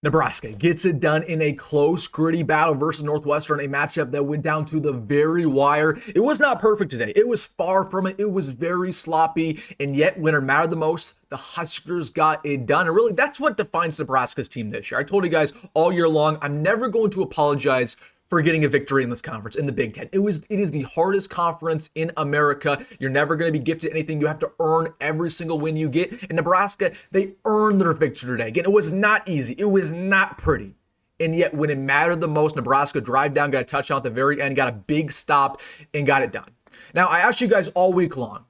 Nebraska gets it done in a close, gritty battle versus Northwestern, a matchup that went down to the very wire. It was not perfect today. It was far from it. It was very sloppy, and yet when it mattered the most, the Huskers got it done. And really, that's what defines Nebraska's team this year. I told you guys all year long, I'm never going to apologize for getting a victory in this conference, in the Big Ten. It is the hardest conference in America. You're never going to be gifted anything. You have to earn every single win you get. In Nebraska, they earned their victory today. Again, it was not easy. It was not pretty. And yet, when it mattered the most, Nebraska drive down, got a touchdown at the very end, got a big stop, and got it done. Now, I asked you guys all week long,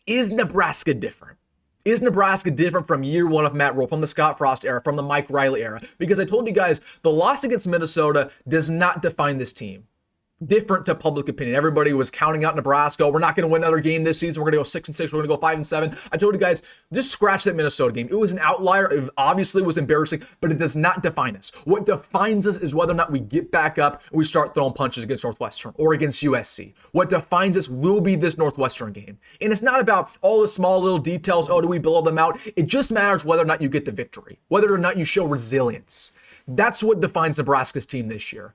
is Nebraska different? Is Nebraska different from year one of Matt Rhule, from the Scott Frost era, from the Mike Riley era? Because I told you guys, the loss against Minnesota does not define this team. Different to public opinion. Everybody was counting out Nebraska. We're not going to win another game this season. We're going to go 6-6. We're going to go 5-7. I told you guys, just scratch that Minnesota game. It was an outlier. It obviously was embarrassing, but it does not define us. What defines us is whether or not we get back up and we start throwing punches against Northwestern or against USC. What defines us will be this Northwestern game. And it's not about all the small little details. Oh, do we blow them out? It just matters whether or not you get the victory, whether or not you show resilience. That's what defines Nebraska's team this year.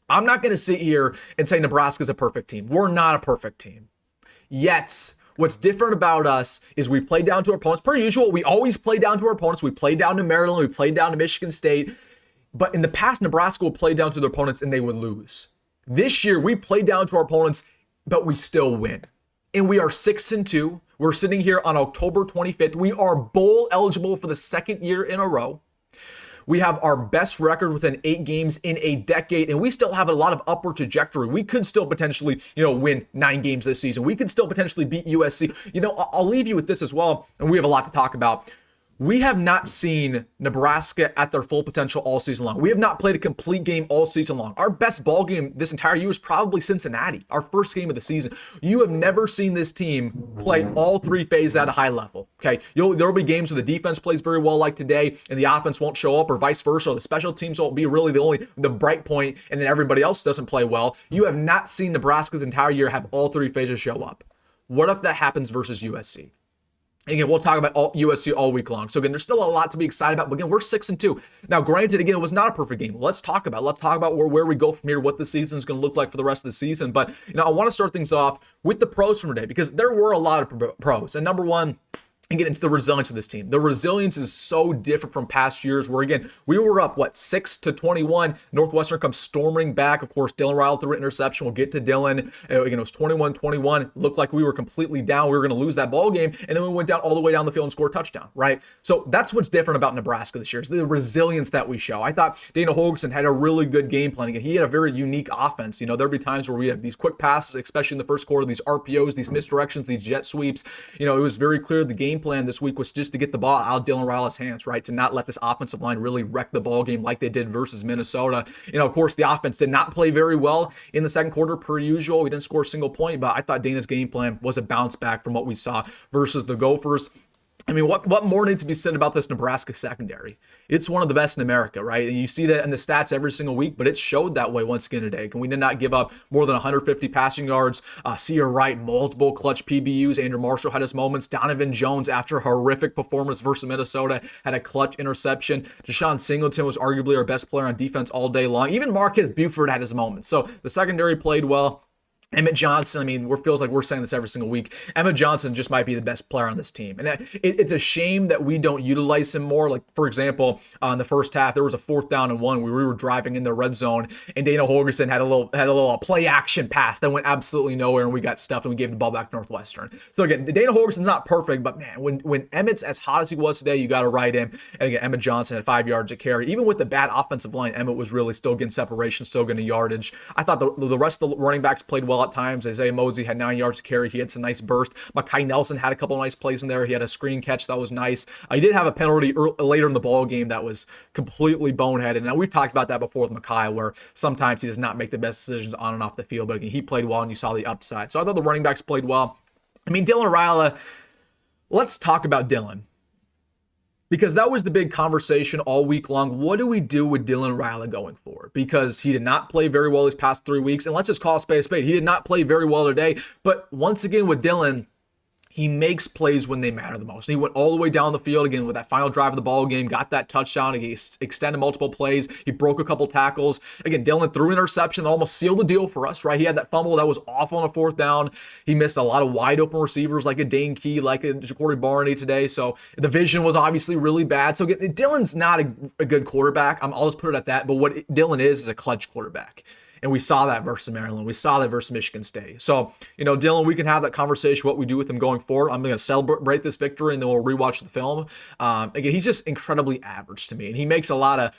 I'm not going to sit here and say Nebraska's a perfect team. We're not a perfect team. Yet, what's different about us is we play down to our opponents. Per usual, we always play down to our opponents. We play down to Maryland. We play down to Michigan State. But in the past, Nebraska would play down to their opponents and they would lose. This year, we play down to our opponents, but we still win. And we are 6-2. We're sitting here on October 25th. We are bowl eligible for the second year in a row. We have our best record within 8 games in a decade, and we still have a lot of upward trajectory. We could still potentially, win 9 games this season. We could still potentially beat USC. I'll leave you with this as well, and we have a lot to talk about. We have not seen Nebraska at their full potential all season long. We have not played a complete game all season long. Our best ball game this entire year is probably Cincinnati, our first game of the season. You have never seen this team play all 3 phases at a high level. Okay, there will be games where the defense plays very well, like today, and the offense won't show up, or vice versa. Or the special teams will be really the bright point, and then everybody else doesn't play well. You have not seen Nebraska's entire year have all 3 phases show up. What if that happens versus USC? Again, we'll talk about USC all week long. So again, there's still a lot to be excited about. But again, we're 6-2. Now, granted, again, it was not a perfect game. Let's talk about where we go from here, what the season is going to look like for the rest of the season. But I want to start things off with the pros from today, because there were a lot of pros. And number one, and get into the resilience of this team. The resilience is so different from past years where, again, we were up, 6-21. Northwestern comes storming back. Of course, Dylan Riley threw an interception. We'll get to Dylan. Again, it was 21-21. Looked like we were completely down. We were going to lose that ball game. And then we went down all the way down the field and scored a touchdown, right? So that's what's different about Nebraska this year, is the resilience that we show. I thought Dana Holgorsen had a really good game plan. Again, he had a very unique offense. There'd be times where we have these quick passes, especially in the first quarter, these RPOs, these misdirections, these jet sweeps. It was very clear the game plan this week was just to get the ball out of Dylan Riley's hands, right? To not let this offensive line really wreck the ball game like they did versus Minnesota. Of course, the offense did not play very well in the second quarter per usual. We didn't score a single point, but I thought Dana's game plan was a bounce back from what we saw versus the Gophers. What more needs to be said about this Nebraska secondary? It's one of the best in America, right? And you see that in the stats every single week, but it showed that way once again today. And we did not give up more than 150 passing yards. Sear Wright, multiple clutch PBUs. Andrew Marshall had his moments. Donovan Jones, after a horrific performance versus Minnesota, had a clutch interception. Deshaun Singleton was arguably our best player on defense all day long. Even Marcus Buford had his moments. So the secondary played well. Emmett Johnson, it feels like we're saying this every single week. Emmett Johnson just might be the best player on this team. And it's a shame that we don't utilize him more. Like, for example, in the first half, there was a 4th down and 1 where we were driving in the red zone, and Dana Holgorsen had a little play action pass that went absolutely nowhere, and we got stuffed, and we gave the ball back to Northwestern. So again, Dana Holgorsen's not perfect, but man, when Emmett's as hot as he was today, you got to ride him. And again, Emmett Johnson had 5 yards to carry. Even with the bad offensive line, Emmett was really still getting separation, still getting yardage. I thought the rest of the running backs played well at times. Isaiah Mozee had 9 yards to carry. He had some nice burst. Mekhi Nelson had a couple of nice plays in there. He had a screen catch that was nice. He did have a penalty later in the ball game that was completely boneheaded. Now, we've talked about that before with Mekhi, where sometimes he does not make the best decisions on and off the field. But again, he played well, and you saw the upside. So I thought the running backs played well. Dylan Riley, let's talk about Dylan, because that was the big conversation all week long. What do we do with Dylan Riley going forward? Because he did not play very well these past 3 weeks. And let's just call a spade a spade. He did not play very well today. But once again with Dylan, He makes plays when they matter the most. And he went all the way down the field again with that final drive of the ball game, got that touchdown. He extended multiple plays. He broke a couple tackles. Again, Dylan threw an interception that almost sealed the deal for us, right? He had that fumble that was awful on a fourth down. He missed a lot of wide open receivers like a Dane, like a Jacory Barney today. So the vision was obviously really bad. So again, Dylan's not a good quarterback. I'll just put it at that. But what Dylan is a clutch quarterback. And we saw that versus Maryland. We saw that versus Michigan State. So, Dylan, we can have that conversation, what we do with him going forward. I'm going to celebrate this victory, and then we'll rewatch the film. Again, he's just incredibly average to me, and he makes a lot of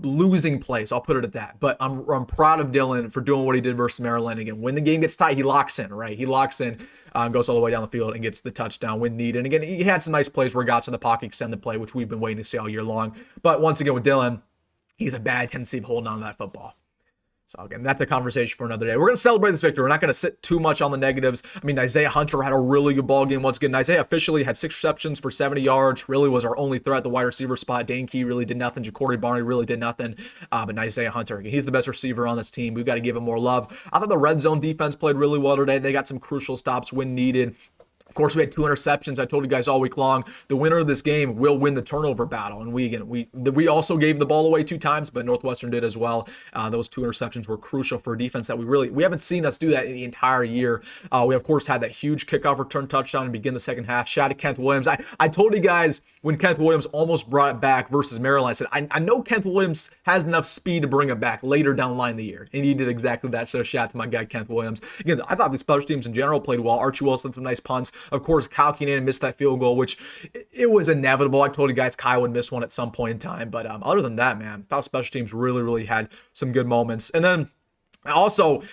losing plays. I'll put it at that. But I'm proud of Dylan for doing what he did versus Maryland. Again, when the game gets tight, he locks in, right? He locks in, goes all the way down the field and gets the touchdown when needed. And again, he had some nice plays where he got to the pocket, extended play, which we've been waiting to see all year long. But once again, with Dylan, he's a bad tendency of holding on to that football. So again, that's a conversation for another day. We're going to celebrate this victory. We're not going to sit too much on the negatives. I mean, Nyziah Hunter had a really good ball game once again. Nyziah officially had 6 receptions for 70 yards. Really was our only threat at the wide receiver spot. Dane really did nothing. Jacory Barney really did nothing. But Nyziah Hunter, again, he's the best receiver on this team. We've got to give him more love. I thought the red zone defense played really well today. They got some crucial stops when needed. Of course, we had 2 interceptions. I told you guys all week long, the winner of this game will win the turnover battle. And we also gave the ball away 2 times, but Northwestern did as well. Those 2 interceptions were crucial for a defense that we haven't seen us do that in the entire year. We, of course, had that huge kickoff return touchdown to begin the second half. Shout out to Kent Williams. I told you guys when Kent Williams almost brought it back versus Maryland, I said, I know Kent Williams has enough speed to bring it back later down the line in the year. And he did exactly that. So shout out to my guy, Kent Williams. Again, I thought the special teams in general played well. Archie Wilson, some nice punts. Of course, Kyle Keenan missed that field goal, which it was inevitable. I told you guys Kyle would miss one at some point in time. But other than that, man, I thought special teams really, really had some good moments. And then also,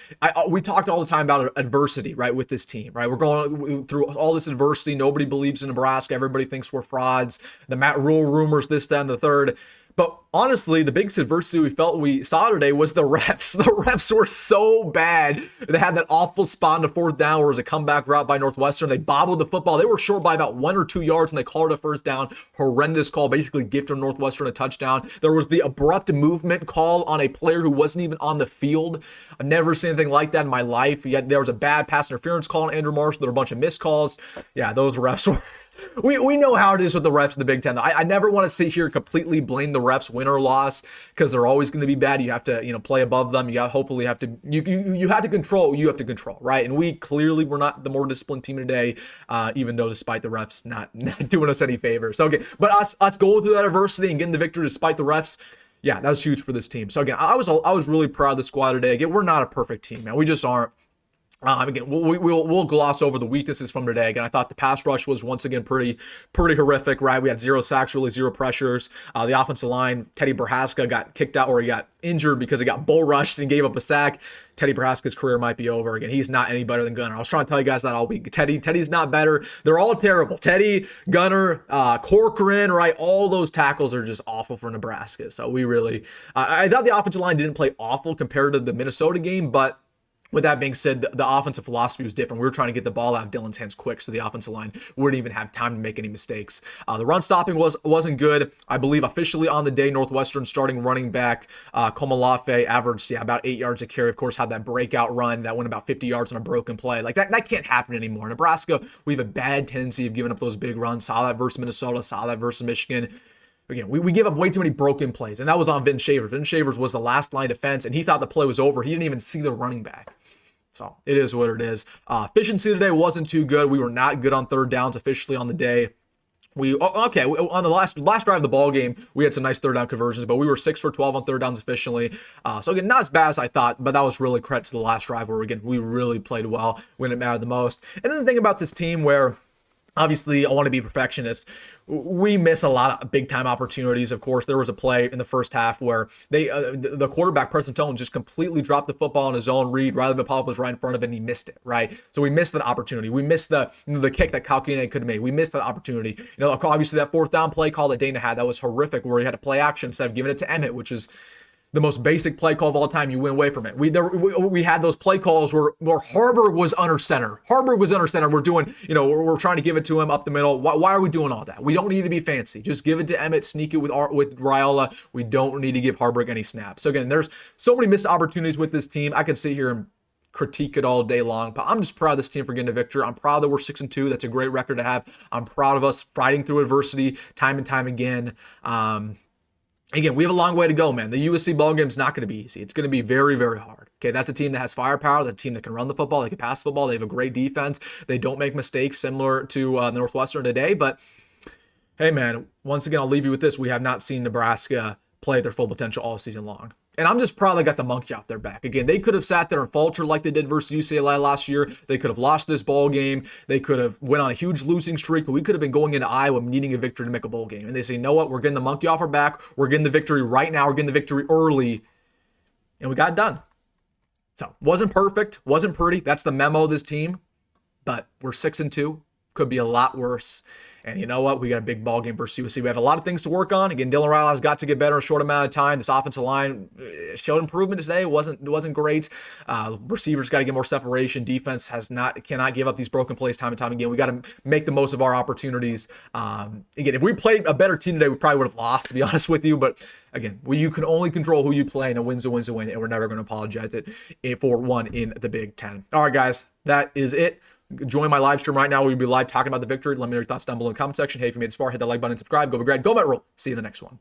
we talked all the time about adversity, right, with this team, right? We're going through all this adversity. Nobody believes in Nebraska. Everybody thinks we're frauds. The Matt Rule rumors, this, that, and the third. But honestly, the biggest adversity we saw today was the refs. The refs were so bad. They had that awful spot in the fourth down where it was a comeback route by Northwestern. They bobbled the football. They were short by about 1 or 2 yards, and they called it a first down. Horrendous call, basically gifted Northwestern a touchdown. There was the abrupt movement call on a player who wasn't even on the field. I've never seen anything like that in my life. Yet there was a bad pass interference call on Andrew Marshall. There were a bunch of missed calls. Yeah, those refs were... We know how it is with the refs in the Big Ten. I never want to sit here and completely blame the refs, win or loss, because they're always going to be bad. You have to, play above them. You have to control, right? And we clearly were not the more disciplined team today, even though despite the refs not doing us any favors. So okay, but us going through that adversity and getting the victory despite the refs. Yeah, that was huge for this team. So again, I was really proud of the squad today. Again, we're not a perfect team, man. We just aren't. Again, we'll gloss over the weaknesses from today. Again, I thought the pass rush was once again pretty horrific, right? We had 0 sacks, really 0 pressures. The offensive line, Teddy Prohaska got kicked out, or he got injured because he got bull rushed and gave up a sack. Teddy Prohaska's career might be over. Again, he's not any better than Gunner. I was trying to tell you guys that all week. Teddy's not better. They're all terrible. Teddy, Gunner, Corcoran, right? All those tackles are just awful for Nebraska. So we really, I thought the offensive line didn't play awful compared to the Minnesota game, but with that being said, the offensive philosophy was different. We were trying to get the ball out of Dylan's hands quick, so the offensive line wouldn't even have time to make any mistakes. The run stopping wasn't good. I believe officially on the day, Northwestern starting running back Komalafe averaged about 8 yards a carry. Of course, had that breakout run that went about 50 yards on a broken play. Like that can't happen anymore. Nebraska, we have a bad tendency of giving up those big runs. Saw that versus Minnesota. Saw that versus Michigan. Again, we give up way too many broken plays, and that was on Vin Shavers. Vin Shavers was the last line defense, and he thought the play was over. He didn't even see the running back. So it is what it is. Efficiency today wasn't too good. We were not good on third downs officially on the day. On the last drive of the ball game, we had some nice third down conversions, but we were 6 for 12 on third downs efficiently. So again, not as bad as I thought, but that was really credit to the last drive where again we really played well when it mattered the most. And then the thing about this team where obviously, I want to be perfectionist. We miss a lot of big-time opportunities. Of course, there was a play in the first half where the quarterback, Preston Tone, just completely dropped the football on his own read. Rather than Pop was right in front of it, and he missed it, right? So we missed that opportunity. We missed the kick that Kyle Keenan could have made. We missed that opportunity. Obviously, that fourth down play call that Dane had, that was horrific, where he had to play action instead of giving it to Emmett, which is the most basic play call of all time. You went away from it. We had those play calls where Haarberg was under center. We're doing, we're trying to give it to him up the middle. Why are we doing all that? We don't need to be fancy. Just give it to Emmett, sneak it with Raiola. We don't need to give Haarberg any snaps. So again, there's so many missed opportunities with this team. I could sit here and critique it all day long, but I'm just proud of this team for getting a victory. I'm proud that we're 6-2. That's a great record to have. I'm proud of us fighting through adversity time and time again. Again, we have a long way to go, man. The USC ball game is not going to be easy. It's going to be very, very hard. Okay, that's a team that has firepower. That's a team that can run the football. They can pass the football. They have a great defense. They don't make mistakes similar to Northwestern today. But hey, man, once again, I'll leave you with this. We have not seen Nebraska play their full potential all season long. And I'm just proud they got the monkey off their back. Again, they could have sat there and faltered like they did versus UCLA last year. They could have lost this bowl game. They could have went on a huge losing streak. We could have been going into Iowa needing a victory to make a bowl game. And they say, you know what? We're getting the monkey off our back. We're getting the victory right now. We're getting the victory early. And we got it done. So, wasn't perfect. Wasn't pretty. That's the memo of this team. But we're 6-2. Could be a lot worse. And you know what? We got a big ball game versus USC. We have a lot of things to work on. Again, Dylan Raiola got to get better in a short amount of time. This offensive line showed improvement today. It wasn't great. Receivers got to get more separation. Defense cannot give up these broken plays time and time again. We got to make the most of our opportunities. Again, if we played a better team today, we probably would have lost, to be honest with you. But again, you can only control who you play, and a win's a win's a win. And we're never going to apologize for one in the Big Ten. All right, guys, that is it. Join my live stream right now. We'll be live talking about the victory. Let me know your thoughts down below in the comment section. Hey, if you made it this far, hit that like button and subscribe. Go Big Red. Go Met Roll. See you in the next one.